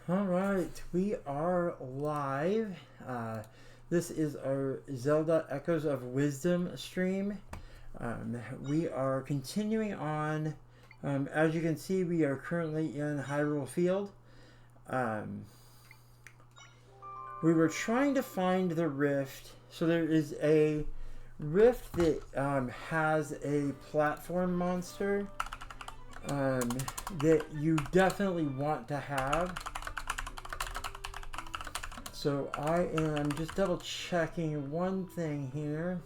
All right, we are live. This is our Zelda Echoes of Wisdom stream. We are continuing on. As you can see, we are currently in Hyrule Field. We were trying to find the rift. So there is a rift that has a platform monster that you definitely want to have. So I am just double checking one thing here.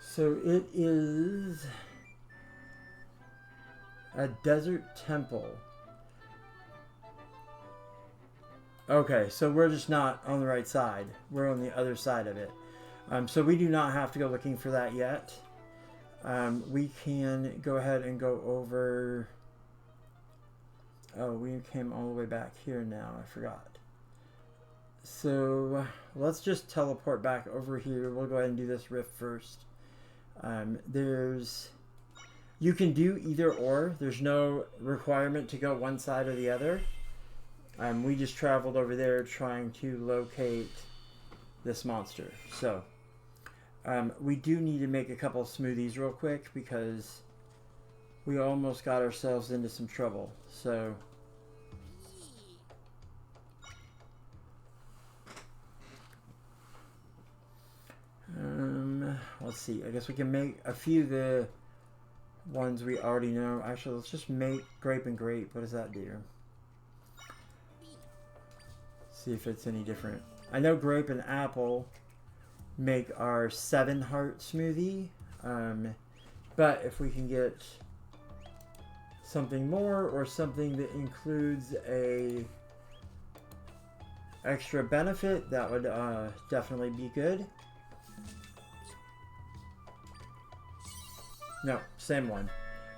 So it is a desert temple. Okay, so we're just not on the right side. We're on the other side of it. So we do not have to go looking for that yet. We can go ahead and go over... Oh, we came all the way back here now. I forgot. So let's just teleport back over here. We'll go ahead and do this rift first. You can do either or. There's no requirement to go one side or the other. We just traveled over there trying to locate this monster. So... we do need to make a couple of smoothies real quick because we almost got ourselves into some trouble. So let's see. I guess we can make a few of the ones we already know. Actually, let's just make grape and grape. What does that do? See if it's any different. I know grape and apple make our 7-heart smoothie, but if we can get something more or something that includes a extra benefit, that would definitely be good. No, same one.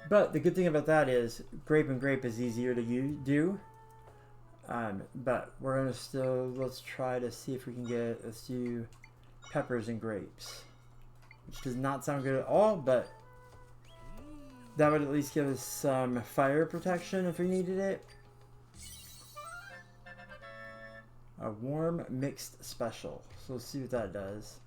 But the good thing about that is grape and grape is easier to do. But we're gonna still, let's try to see if we can get, let's do peppers and grapes, which does not sound good at all, but that would at least give us some fire protection if we needed it. A warm mixed special. So let's see what that does.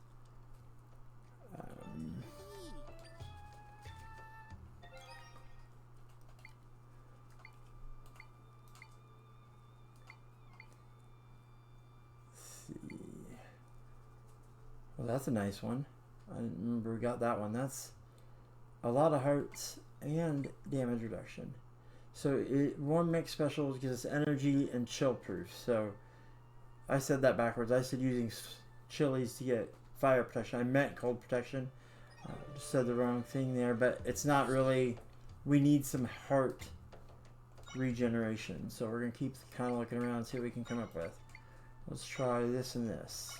Well, that's a nice one. I remember we got that one. That's a lot of hearts and damage reduction. So warm mix specials gives us energy and chill proof. So I said that backwards. I said using chilies to get fire protection. I meant cold protection. Just said the wrong thing there, but it's not really. We need some heart regeneration. So we're going to keep kind of looking around and see what we can come up with. Let's try this and this.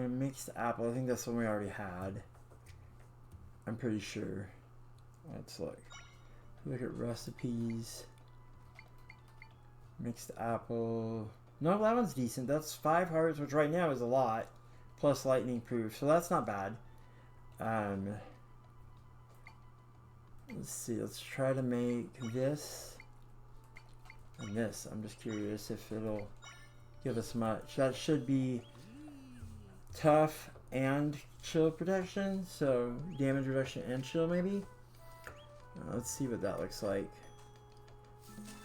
Mixed apple. I think that's one we already had. I'm pretty sure. Let's look at recipes. Mixed apple. No, that one's decent. That's 5 hearts, which right now is a lot. Plus lightning proof. So that's not bad. Let's see. Let's try to make this and this. I'm just curious if it'll give us much. That should be tough and chill protection, so damage reduction and chill maybe. Let's see what that looks like.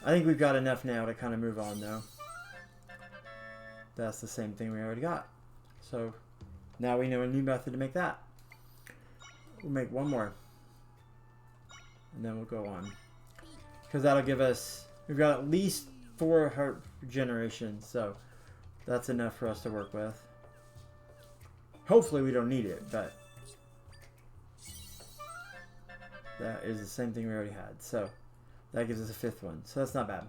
I think we've got enough now to kind of move on though. That's the same thing we already got. So now we know a new method to make that. We'll make one more and then we'll go on, because that'll give us, we've got at least 4 heart regeneration, so that's enough for us to work with. Hopefully we don't need it, but that is the same thing we already had. So that gives us a 5th one. So that's not bad.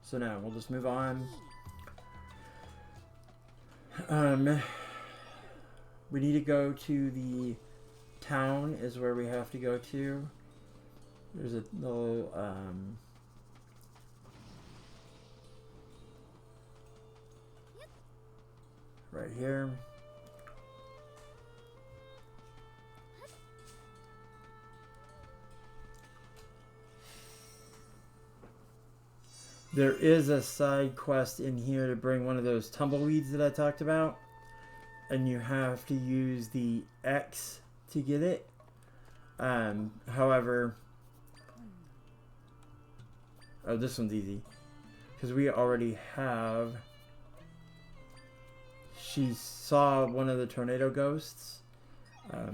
So now we'll just move on. We need to go to the town is where we have to go to. There's a little right here. There is a side quest in here to bring one of those tumbleweeds that I talked about, and you have to use the X to get it. However, oh, this one's easy because we already have. She saw one of the tornado ghosts,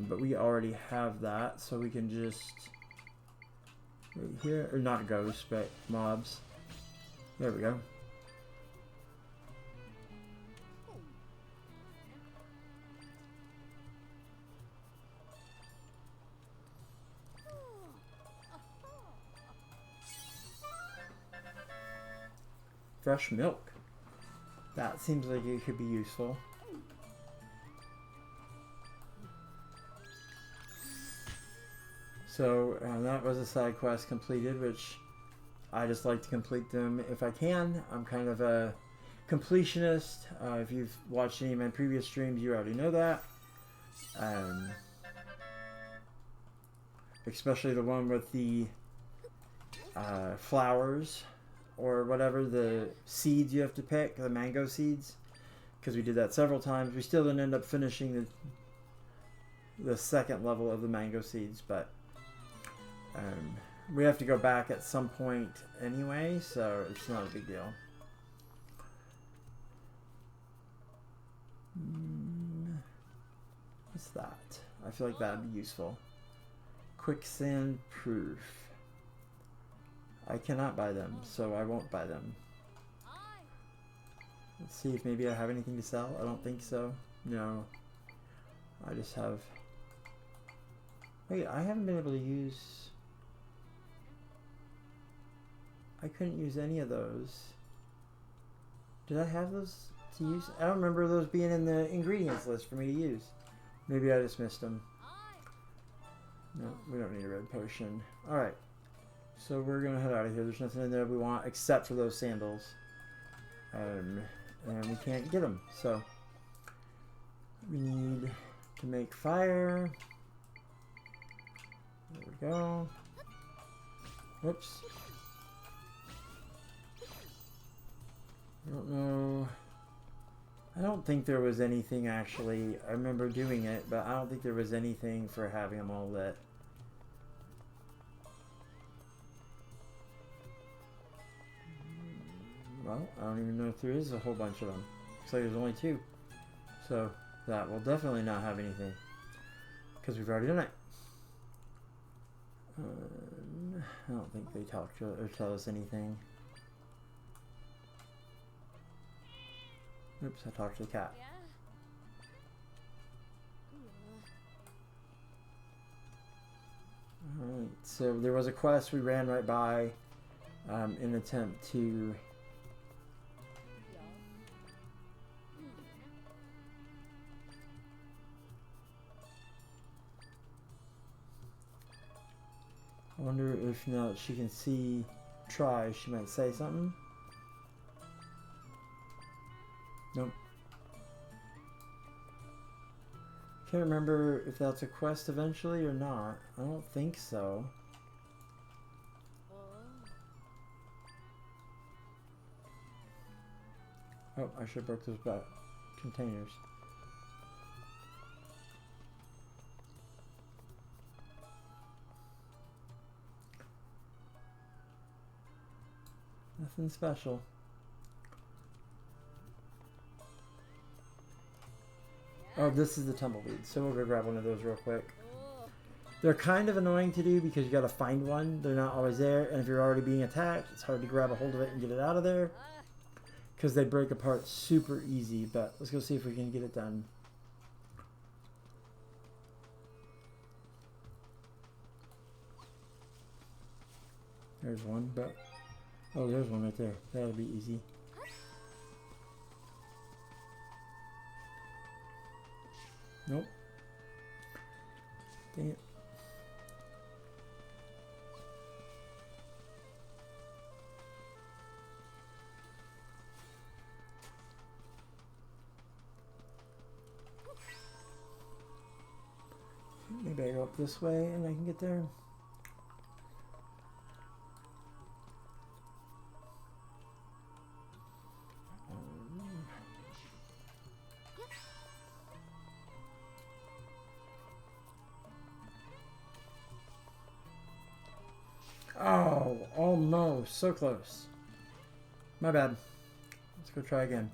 but we already have that, so we can just right here, or not ghosts, but mobs. There we go. Fresh milk. That seems like it could be useful. So that was a side quest completed, which I just like to complete them if I can. I'm kind of a completionist. If you've watched any of my previous streams, you already know that. Especially the one with the flowers or whatever, the seeds you have to pick, the mango seeds. Because we did that several times. We still didn't end up finishing the second level of the mango seeds, but we have to go back at some point anyway, so it's not a big deal. What's that? I feel like that'd be useful. Quicksand proof. I cannot buy them, so I won't buy them. Let's see if maybe I have anything to sell. I don't think so. No. I just have... Wait, I haven't been able to use... I couldn't use any of those. Did I have those to use? I don't remember those being in the ingredients list for me to use. Maybe I just missed them. No, we don't need a red potion. Alright. So we're going to head out of here. There's nothing in there we want except for those sandals. And we can't get them. So we need to make fire. There we go. Whoops. I don't know. I don't think there was anything actually. I remember doing it, but I don't think there was anything for having them all lit. Well, I don't even know if there is a whole bunch of them. Looks like there's only 2. So that will definitely not have anything. Because we've already done it. I don't think they talk to or tell us anything. Oops, I talked to the cat. Alright, so there was a quest we ran right by in an attempt to I wonder if now that she can see try, she might say something. Nope. Can't remember if that's a quest eventually or not. I don't think so. Oh, I should have broke those back containers. Nothing special. Oh, this is the tumbleweed, so we'll go grab one of those real quick. They're kind of annoying to do because you gotta find one. They're not always there, and if you're already being attacked, it's hard to grab a hold of it and get it out of there. Because they break apart super easy, but let's go see if we can get it done. There's one, but... Oh, there's one right there. That'll be easy. Nope. Dang it. Maybe I go up this way and I can get there. Oh, almost. So close. My bad. Let's go try again.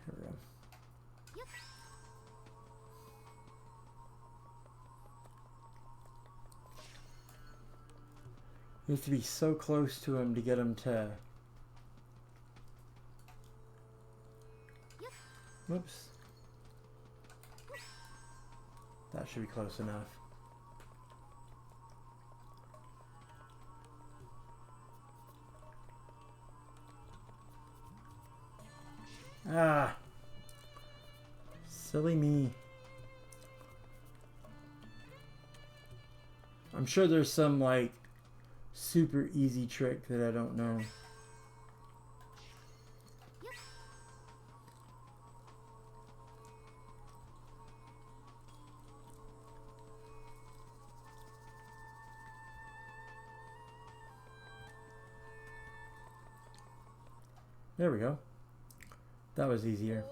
Here we go. You have to be so close to him to get him to... Whoops. That should be close enough. Ah. Silly me. I'm sure there's some, like, super easy trick that I don't know. There we go. That was easier.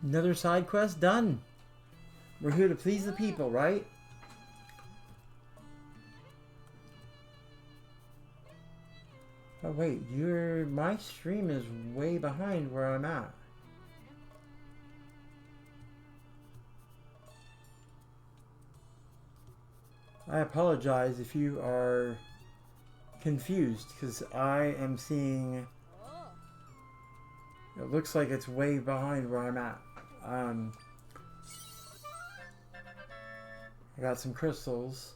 Another side quest done. We're here to please the people, right? Oh wait, my stream is way behind where I'm at. I apologize if you are confused, because I am seeing... It looks like it's way behind where I'm at. I got some crystals.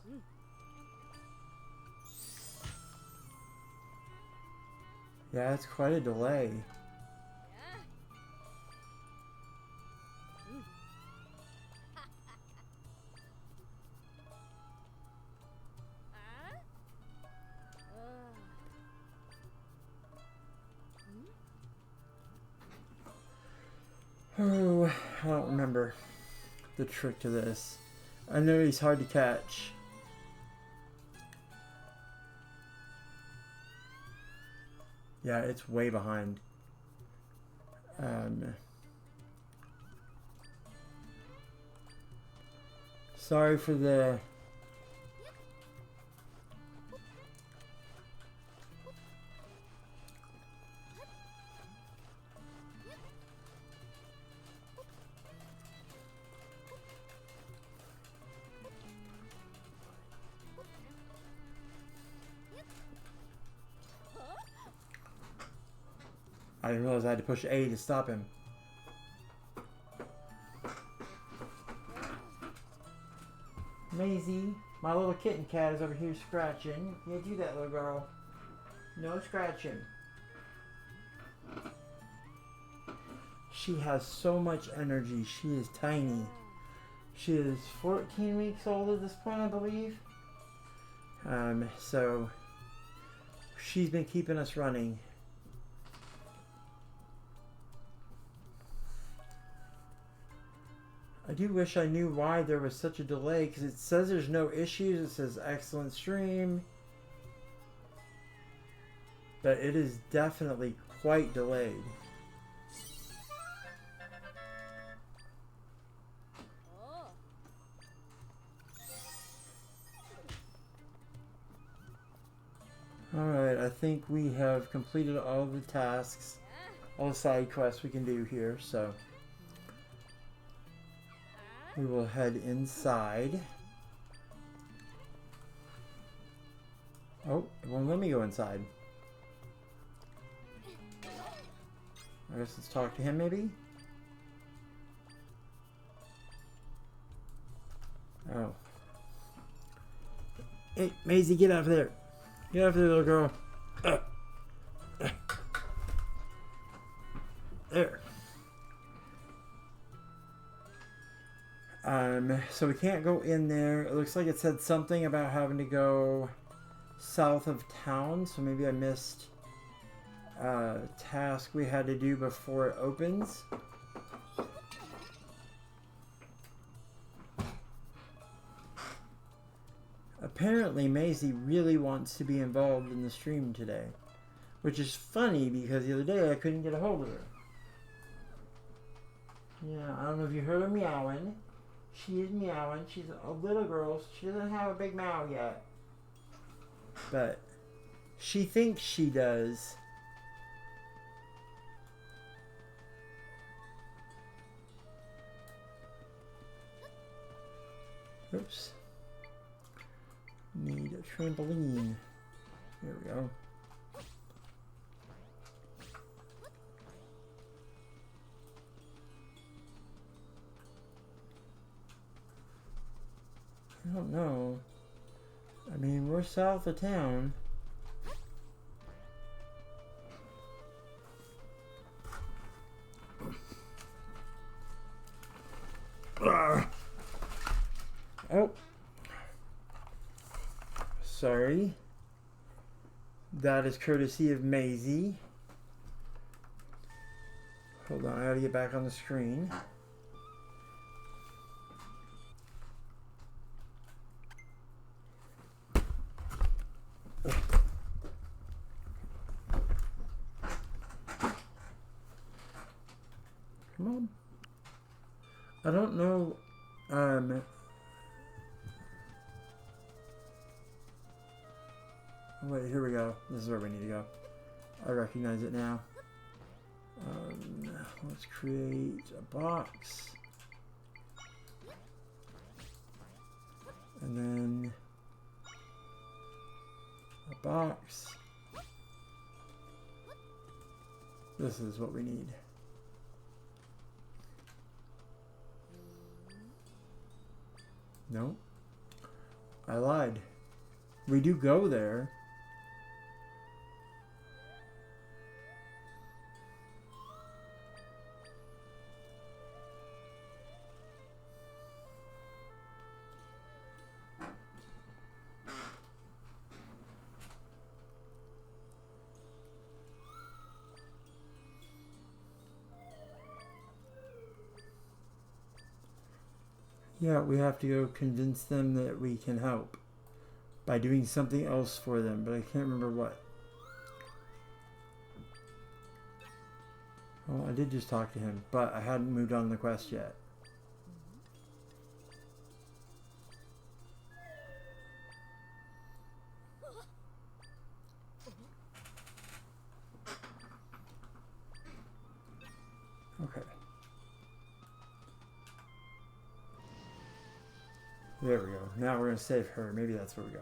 Yeah, it's quite a delay. Oh, I don't remember the trick to this. I know he's hard to catch. Yeah, it's way behind. Sorry for the... I didn't realize I had to push A to stop him. Maisie, my little kitten cat is over here scratching. You can't do that, little girl. No scratching. She has so much energy. She is tiny. She is 14 weeks old at this point, I believe. So she's been keeping us running. I do wish I knew why there was such a delay, because it says there's no issues. It says excellent stream. But it is definitely quite delayed. Alright, I think we have completed all the tasks, all the side quests we can do here, so we will head inside. Oh, it won't let me go inside. I guess let's talk to him maybe? Oh. Hey, Maisie, get out of there. Get out of there, little girl. There. So we can't go in there. It looks like it said something about having to go south of town. So maybe I missed a task we had to do before it opens. Apparently, Maisie really wants to be involved in the stream today. Which is funny because the other day I couldn't get a hold of her. Yeah, I don't know if you heard her meowing. She is meowing. She's a little girl. She doesn't have a big meow yet. But she thinks she does. Oops. Need a trampoline. There we go. I don't know. I mean, we're south of town. Oh. Sorry. That is courtesy of Maisie. Hold on, I gotta get back on the screen. Come on. I don't know. Wait, here we go. This is where we need to go. I recognize it now. Let's create a box. And then a box. This is what we need. No, I lied. We do go there. Yeah, we have to go convince them that we can help by doing something else for them, but I can't remember what. Oh, I did just talk to him, but I hadn't moved on the quest yet. Okay. There we go. Now we're going to save her. Maybe that's where we go.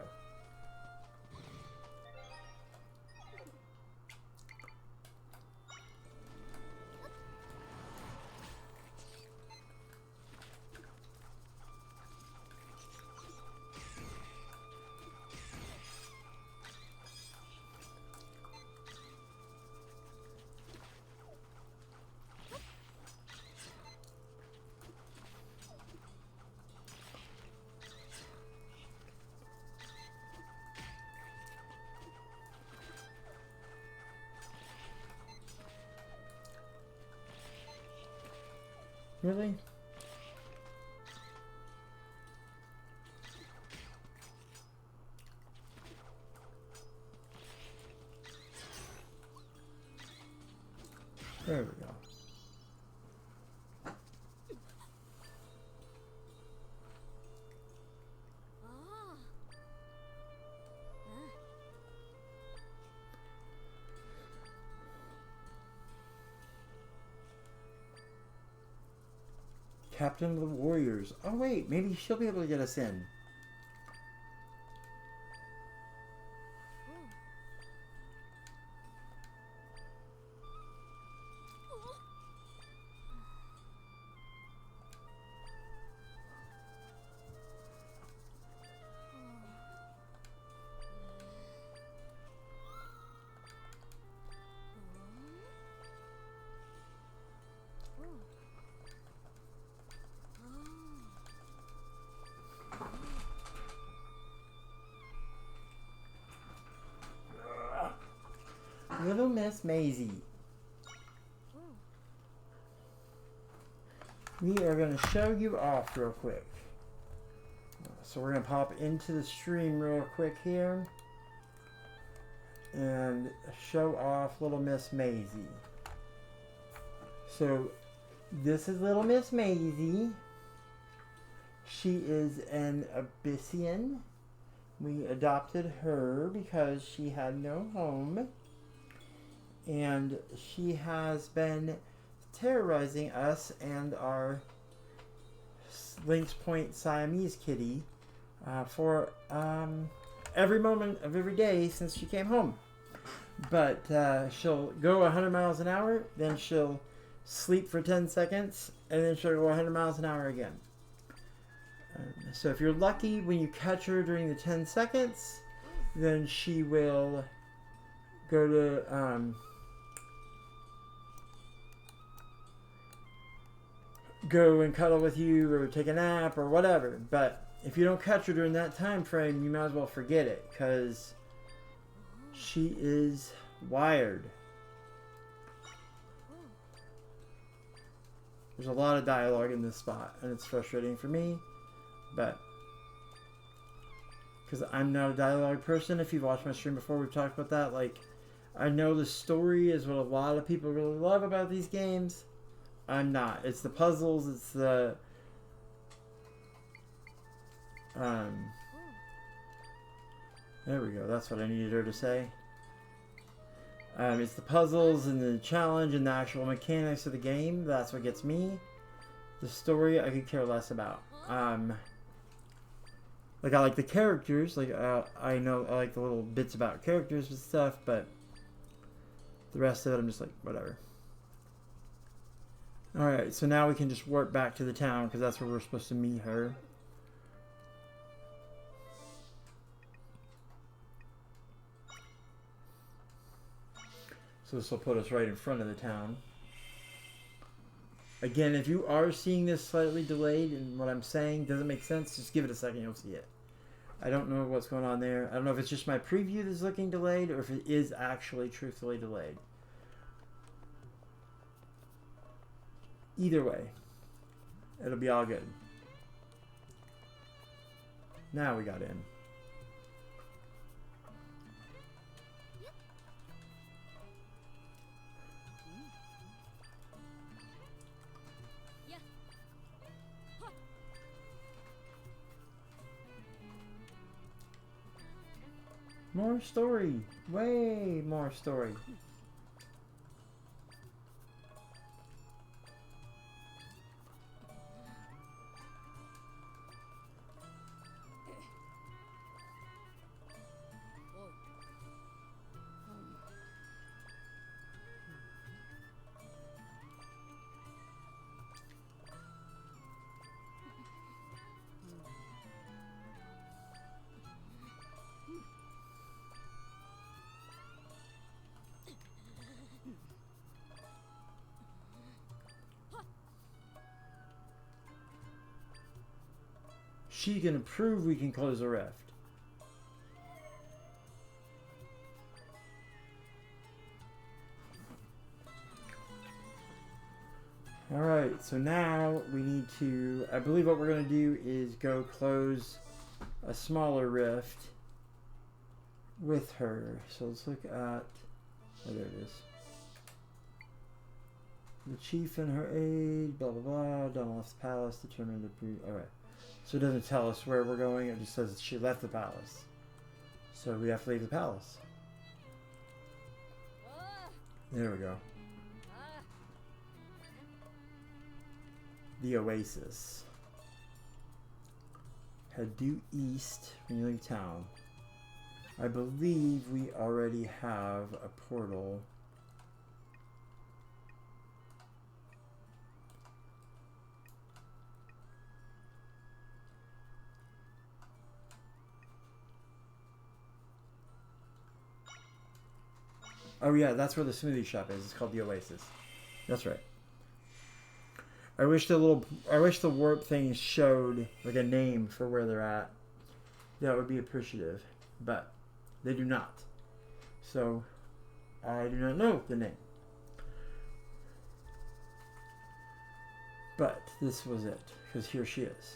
Really? There we go. Captain of the Warriors. Oh wait, maybe she'll be able to get us in. Miss Maisie. We are going to show you off real quick. So we're going to pop into the stream real quick here and show off little Miss Maisie. So this is little Miss Maisie. She is an Abyssian. We adopted her because she had no home. And she has been terrorizing us and our Lynx Point Siamese kitty for every moment of every day since she came home. But she'll go 100 miles an hour, then she'll sleep for 10 seconds, and then she'll go 100 miles an hour again. So if you're lucky, when you catch her during the 10 seconds, then she will go to go and cuddle with you or take a nap or whatever. But if you don't catch her during that time frame, you might as well forget it, because she is wired. There's a lot of dialogue in this spot, and it's frustrating for me, but because I'm not a dialogue person. If you've watched my stream before, we've talked about that. Like, I know the story is what a lot of people really love about these games. I'm not. It's the puzzles, it's the there we go, that's what I needed her to say. It's the puzzles and the challenge and the actual mechanics of the game. That's what gets me. The story I could care less about. Like, I like the characters. Like, I know I like the little bits about characters and stuff, but the rest of it I'm just like, whatever. Alright, so now we can just warp back to the town, because that's where we're supposed to meet her. So this will put us right in front of the town. Again, if you are seeing this slightly delayed and what I'm saying doesn't make sense, just give it a second, you'll see it. I don't know what's going on there. I don't know if it's just my preview that's looking delayed or if it is actually truthfully delayed. Either way, it'll be all good. Now we got in. More story. Way more story. She can prove we can close a rift. Alright, so now we need to, I believe what we're going to do is go close a smaller rift with her. So let's look at, oh, there it is. The chief and her aide, blah blah blah, Donna left the palace, determined to prove, alright. So it doesn't tell us where we're going, it just says she left the palace. So we have to leave the palace. There we go. The Oasis. Head due east when you leave town. I believe we already have a portal. Oh yeah, that's where the smoothie shop is. It's called the Oasis. That's right. I wish the warp thing showed like a name for where they're at. That would be appreciative, but they do not. So I do not know the name. But this was it, because here she is.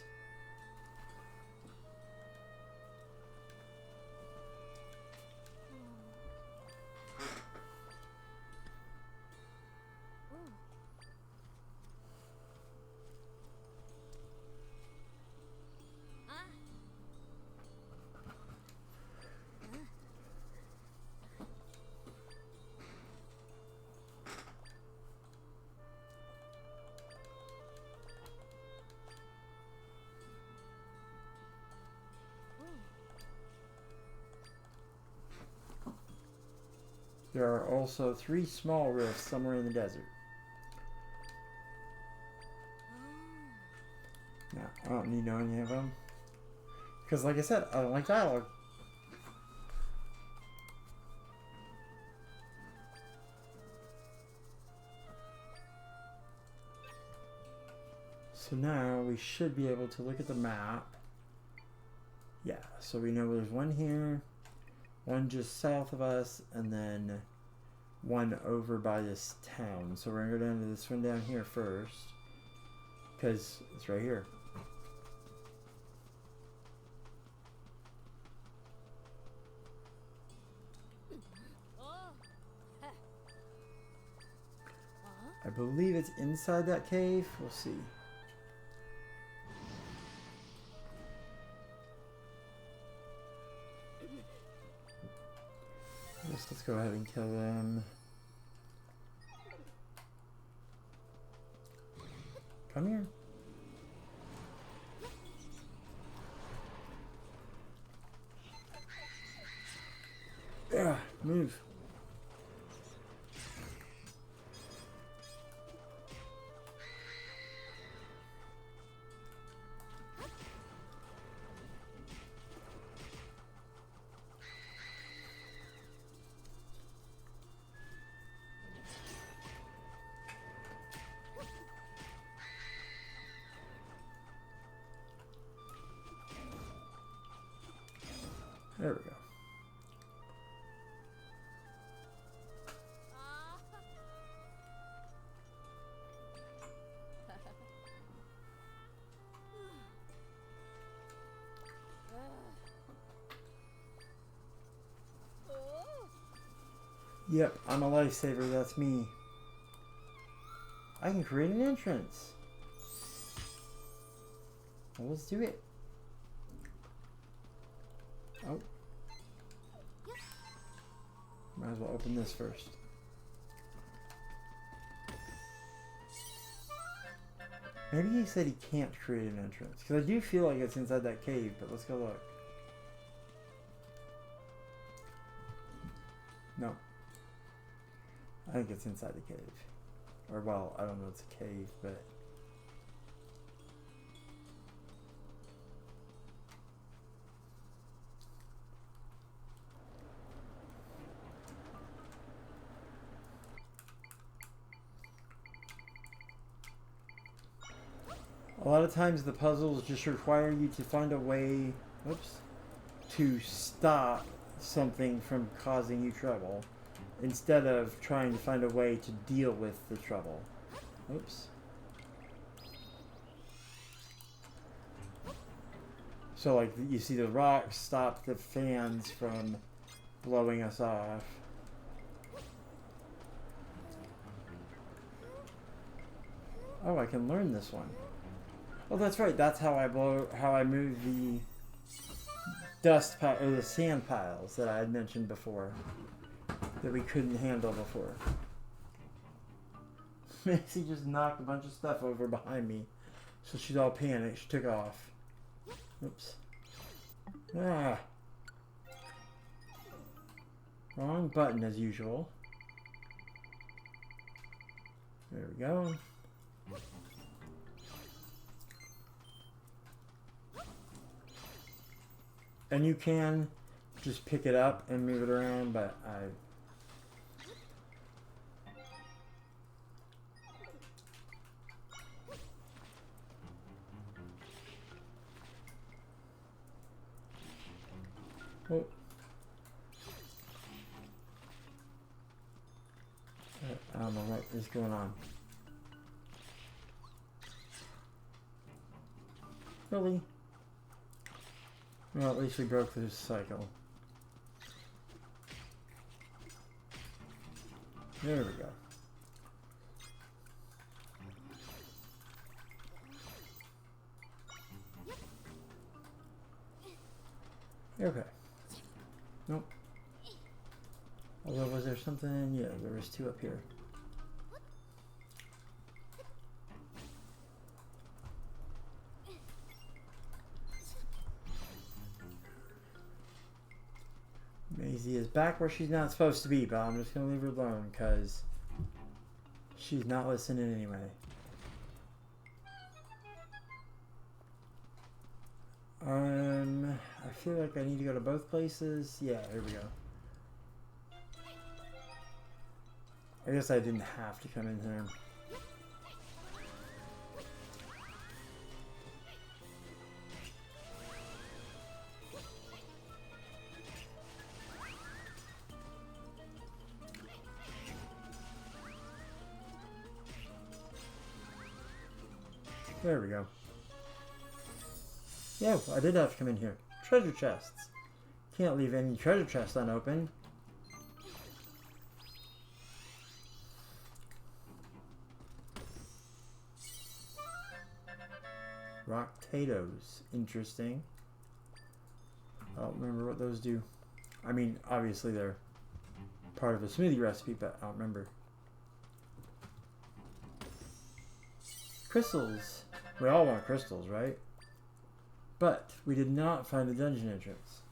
There are also 3 small rifts somewhere in the desert. Now, I don't need to know any of them. Because like I said, I don't like dialogue. So now we should be able to look at the map. Yeah, so we know there's one here, one just south of us, and then one over by this town. So we're going to go down to this one down here first, because it's right here. I believe it's inside that cave. We'll see. Let's go ahead and kill them. Come here. Yeah, move. There we go. Yep, I'm a lifesaver, that's me. I can create an entrance. Well, let's do it. Oh. Might as well open this first. Maybe he said he can't create an entrance. Because I do feel like it's inside that cave, but let's go look. No. I think it's inside the cave. Or, well, I don't know if it's a cave, but... A lot of times the puzzles just require you to find a way, whoops, to stop something from causing you trouble, instead of trying to find a way to deal with the trouble. Oops. So like you see the rocks stop the fans from blowing us off. Oh, I can learn this one. Oh, that's right. That's how I move the dust pile or the sand piles that I had mentioned before that we couldn't handle before. Macy just knocked a bunch of stuff over behind me, so she's all panicked. She took off. Oops. Ah. Wrong button as usual. There we go. And you can just pick it up and move it around, but oh. is going on? Really? Well, at least we broke this cycle. There we go. Okay. Nope. Although, was there something? Yeah, there was two up here. Maisie is back where she's not supposed to be, but I'm just going to leave her alone because she's not listening anyway. I feel like I need to go to both places. Yeah, here we go. I guess I didn't have to come in here. There we go. Yeah, I did have to come in here. Treasure chests. Can't leave any treasure chests unopened. Rock potatoes. Interesting. I don't remember what those do. I mean, obviously they're part of a smoothie recipe, but I don't remember. Crystals. We all want crystals, right? But we did not find the dungeon entrance.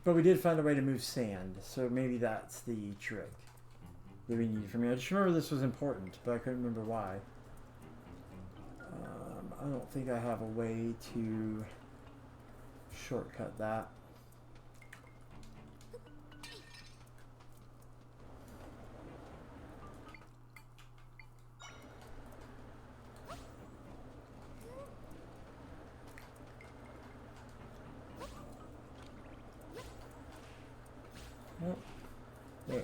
But we did find a way to move sand, so maybe that's the trick that we needed from me. I just remember this was important, but I couldn't remember why. I don't think I have a way to shortcut that. Oh, there.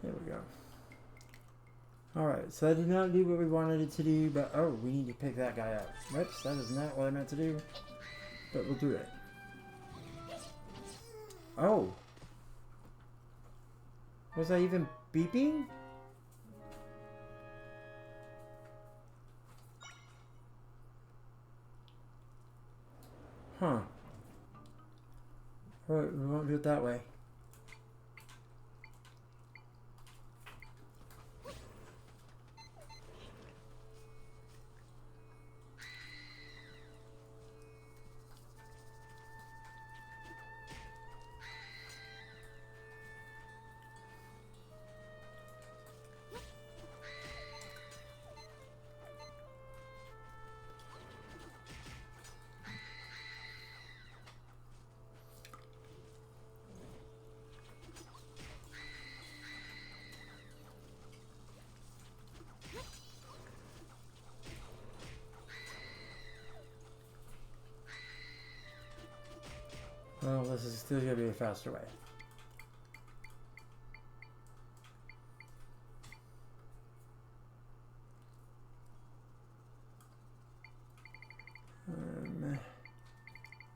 There we go. Alright, so I did not do what we wanted it to do, but oh, we need to pick that guy up. Whoops, that is not what I meant to do, but we'll do it. Oh. Was I even beeping? Huh. Alright, we won't do it that way. Well, this is still going to be a faster way.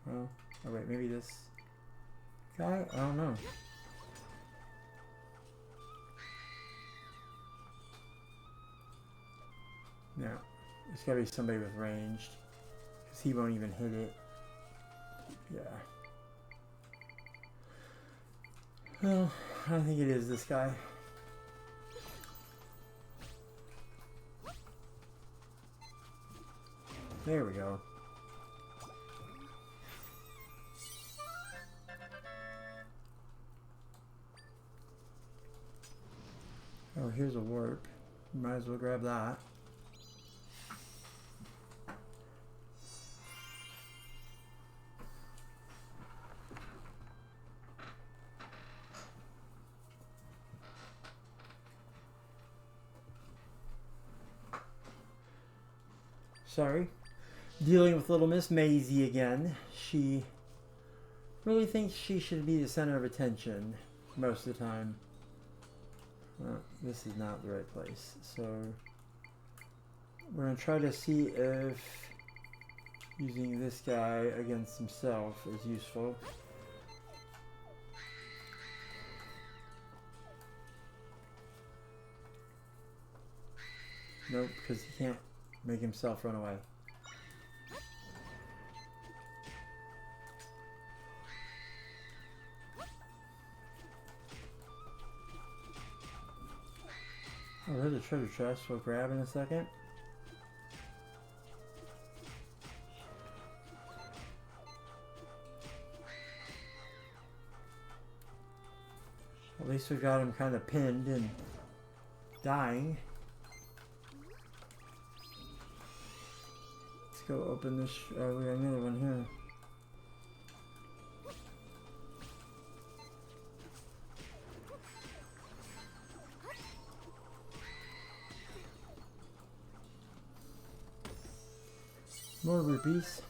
Well, oh wait, maybe this guy? I don't know. No, it's got to be somebody with ranged, because he won't even hit it. Yeah. Well, I think it is this guy. There we go. Oh, here's a warp. Might as well grab that. Sorry. Dealing with little Miss Maisie again. She really think she should be the center of attention most of the time. Well, this is not the right place. So we're going to try to see if using this guy against himself is useful. Nope, because he can't make himself run away. Oh, there's a treasure chest we'll grab in a second. At least we got him kind of pinned and dying. Let's go open this. Oh, we got another one here. More rupees.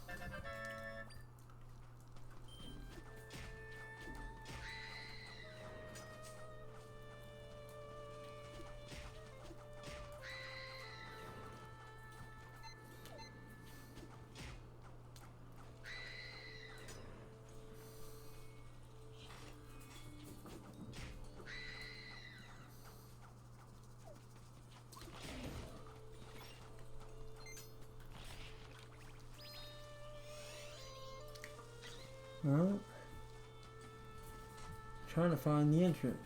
Well, trying to find the entrance.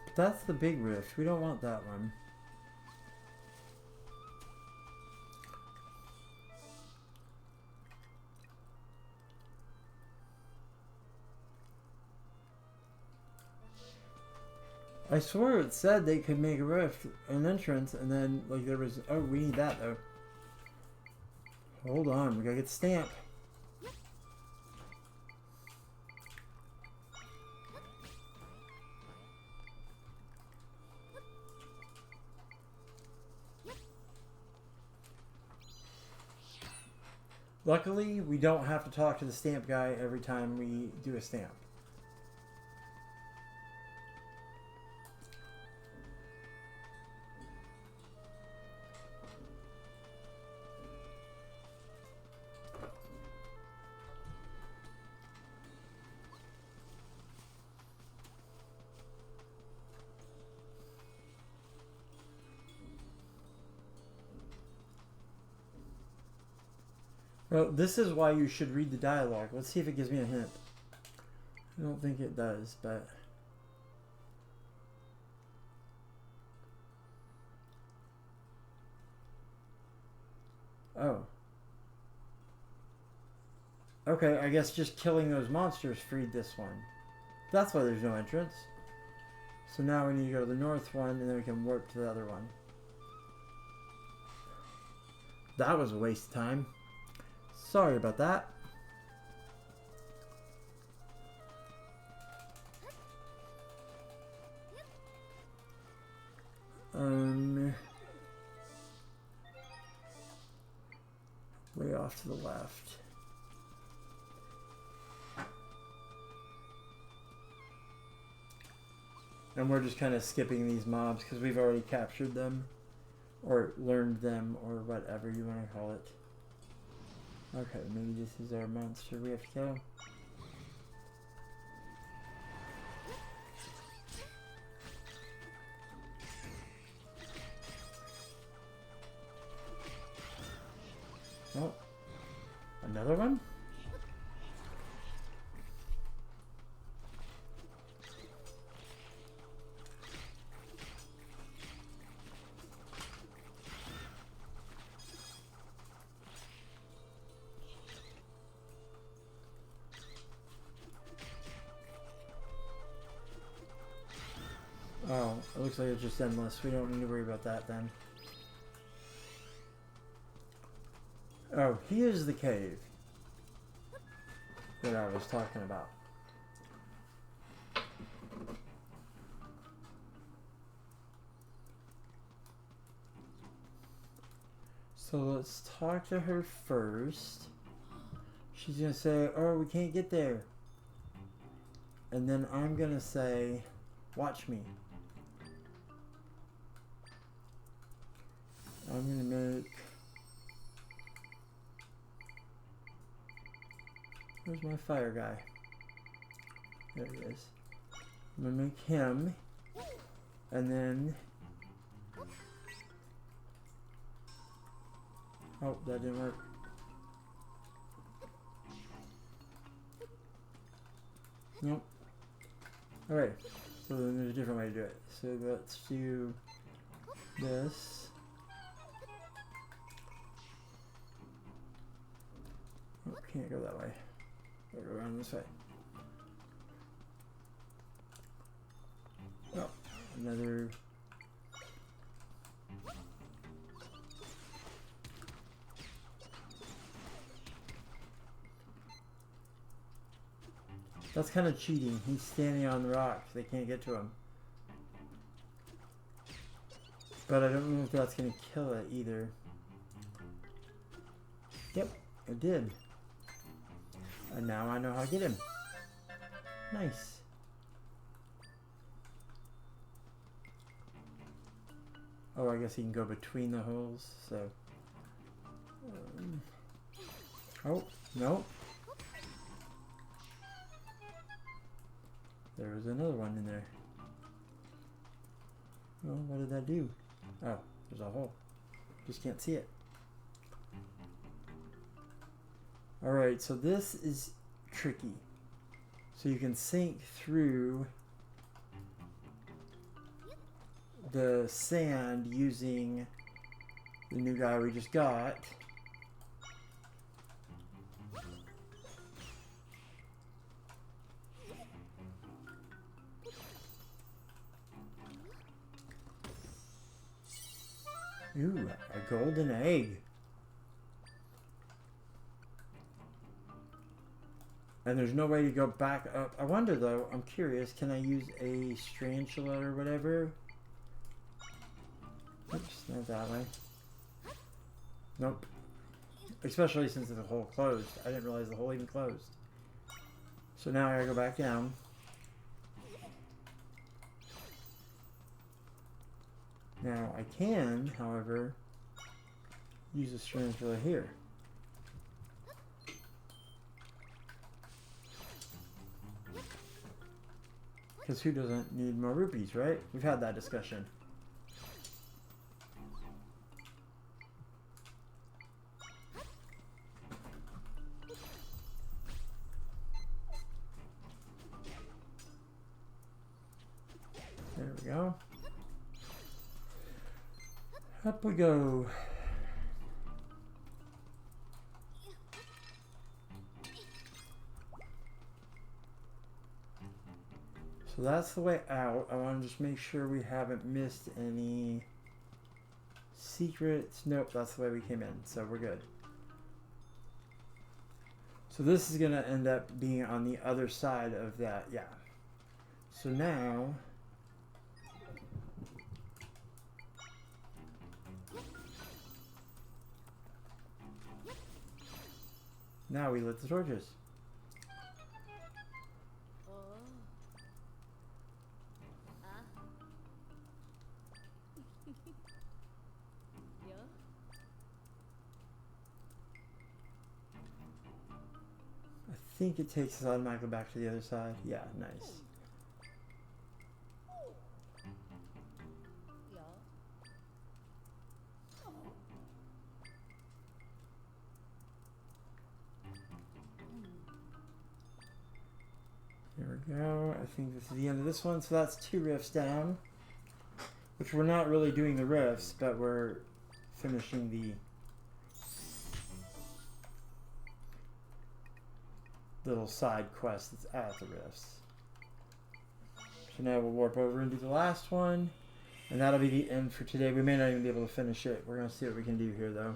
But that's the big rift. We don't want that one. I swear it said they could make a rift, an entrance, and then, like, there was... Oh, we need that, though. Hold on, we gotta get the stamp. Luckily, we don't have to talk to the stamp guy every time we do a stamp. Well, this is why you should read the dialogue. Let's see if it gives me a hint. I don't think it does, but... Oh. Okay, I guess just killing those monsters freed this one. That's why there's no entrance. So now we need to go to the north one, and then we can warp to the other one. That was a waste of time. Sorry about that. Way off to the left. And we're just kind of skipping these mobs because we've already captured them. Or learned them, or whatever you want to call it. Okay, maybe this is our monster we have to kill. Oh, another one? Oh, it looks like it's just endless. We don't need to worry about that then. Oh, here's the cave that I was talking about. So let's talk to her first. She's gonna say, oh, we can't get there. And then I'm gonna say, watch me. I'm gonna make... Where's my fire guy? There he is. I'm gonna make him. And then... Oh, that didn't work. Nope. Alright, so then there's a different way to do it. So let's do this. Oh, can't go that way. Gotta go around this way. Oh, another. That's kind of cheating. He's standing on the rocks. They can't get to him. But I don't know if that's going to kill it either. Yep, it did. And now I know how to get him. Nice. Oh, I guess he can go between the holes, so... oh, no. There was another one in there. Well, what did that do? Oh, there's a hole. Just can't see it. Alright, so this is tricky. So you can sink through the sand using the new guy we just got. Ooh, a golden egg. And there's no way to go back up. I wonder though, I'm curious, can I use a strangula or whatever? Oops, not that way. Nope. Especially since the hole closed. I didn't realize the hole even closed. So now I gotta go back down. Now I can, however, use a strangula here. Because who doesn't need more rupees, right? We've had that discussion. There we go. Up we go. So that's the way out. I want to just make sure we haven't missed any secrets. Nope, that's the way we came in. So we're good. So this is going to end up being on the other side of that. Yeah. So now... now we lit the torches. I think it takes us automatically back to the other side. Yeah, nice. There we go. I think this is the end of this one. So that's 2 rifts down. Which we're not really doing the rifts, but we're finishing the little side quest that's at the rifts. So now we'll warp over and do the last one. And that'll be the end for today. We may not even be able to finish it. We're going to see what we can do here though.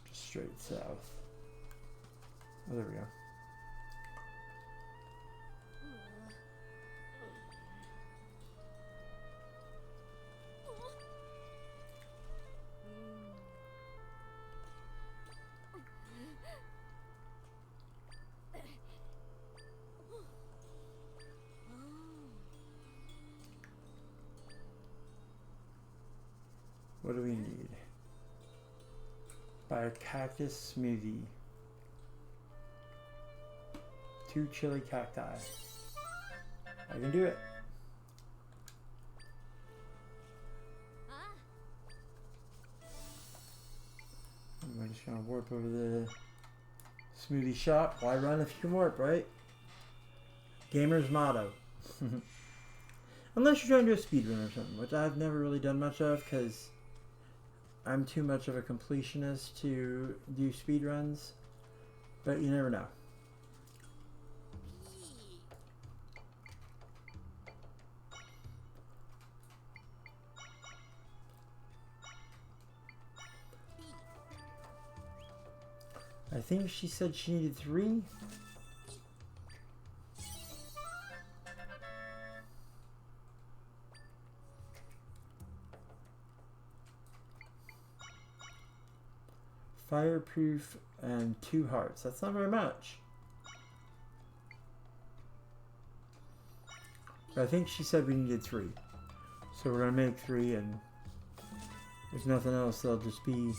Just straight south. Oh, there we go. What do we need? Buy a cactus smoothie. 2 chili cacti. I can do it. I'm just gonna warp over the smoothie shop. Why run if you can warp, right? Gamer's motto. Unless you're trying to do a speedrun or something, which I've never really done much of because I'm too much of a completionist to do speedruns. But you never know. I think she said she needed 3. Fireproof and 2 hearts. That's not very much. But I think she said we needed 3. So we're gonna make 3, and there's nothing else. They'll just be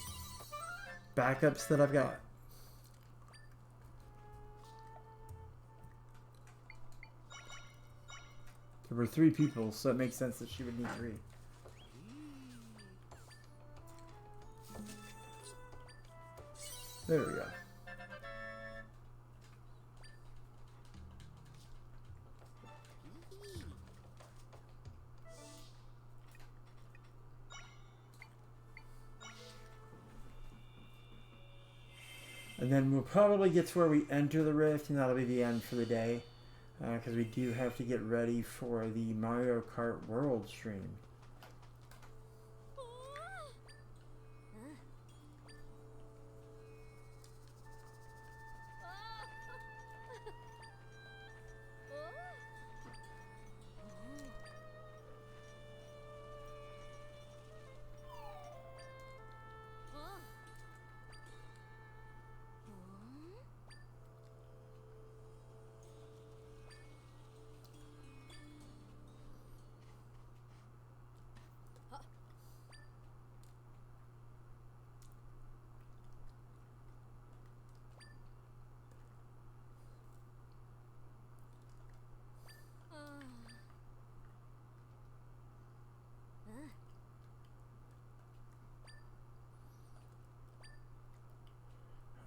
backups that I've got. There were 3 people, so it makes sense that she would need 3. There we go. And then we'll probably get to where we enter the rift, and that'll be the end for the day. Because we do have to get ready for the Mario Kart World stream.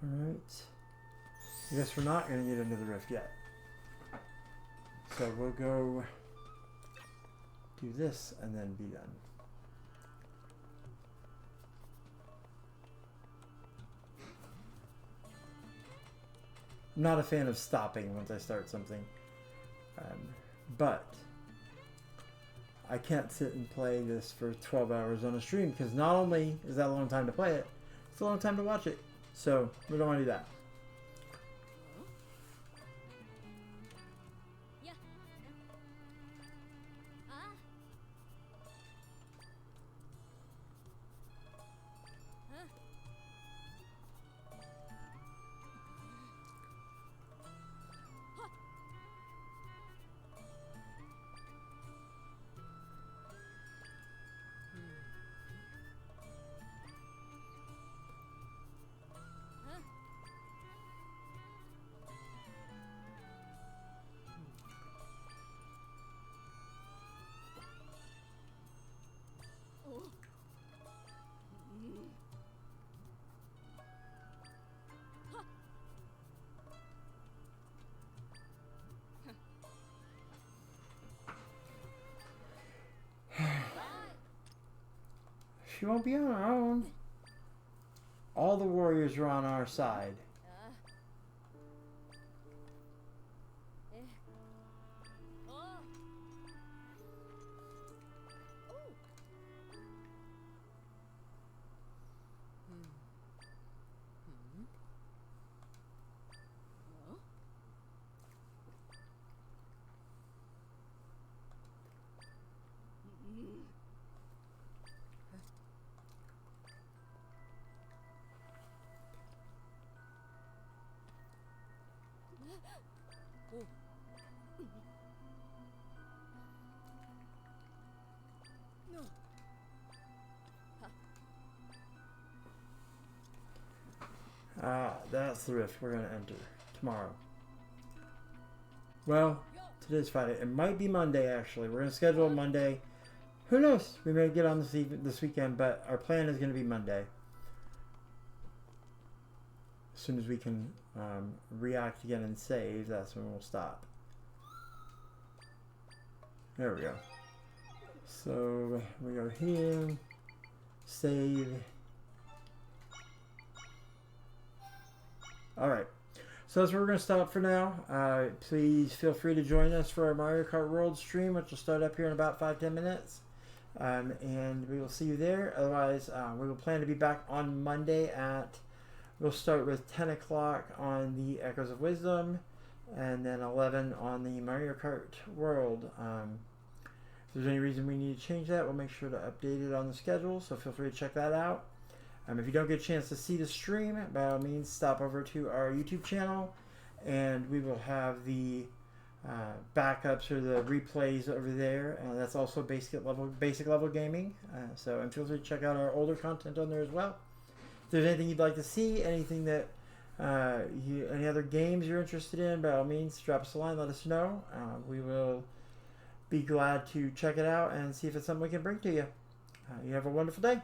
Alright. I guess we're not going to get into the rift yet. So we'll go do this and then be done. I'm not a fan of stopping once I start something. But I can't sit and play this for 12 hours on a stream because not only is that a long time to play it, it's a long time to watch it. So we don't want to do that. She won't be on her own. All the warriors are on our side. That's the rift we're going to enter tomorrow. Well, today's Friday. It might be Monday, actually. We're going to schedule Monday. Who knows? We may get on this weekend, but our plan is going to be Monday. As soon as we can react again and save, that's when we'll stop. There we go. So we go here, save. Alright, so that's where we're going to stop for now. Please feel free to join us for our Mario Kart World stream, which will start up here in about 5-10 minutes. And we will see you there. Otherwise, we will plan to be back on Monday at, we'll start with 10 o'clock on the Echoes of Wisdom, and then 11 on the Mario Kart World. If there's any reason we need to change that, we'll make sure to update it on the schedule, so feel free to check that out. If you don't get a chance to see the stream, by all means, stop over to our YouTube channel, and we will have the backups or the replays over there. That's also basic level gaming. And feel free to check out our older content on there as well. If there's anything you'd like to see, anything that any other games you're interested in, by all means, drop us a line, let us know. We will be glad to check it out and see if it's something we can bring to you. You have a wonderful day.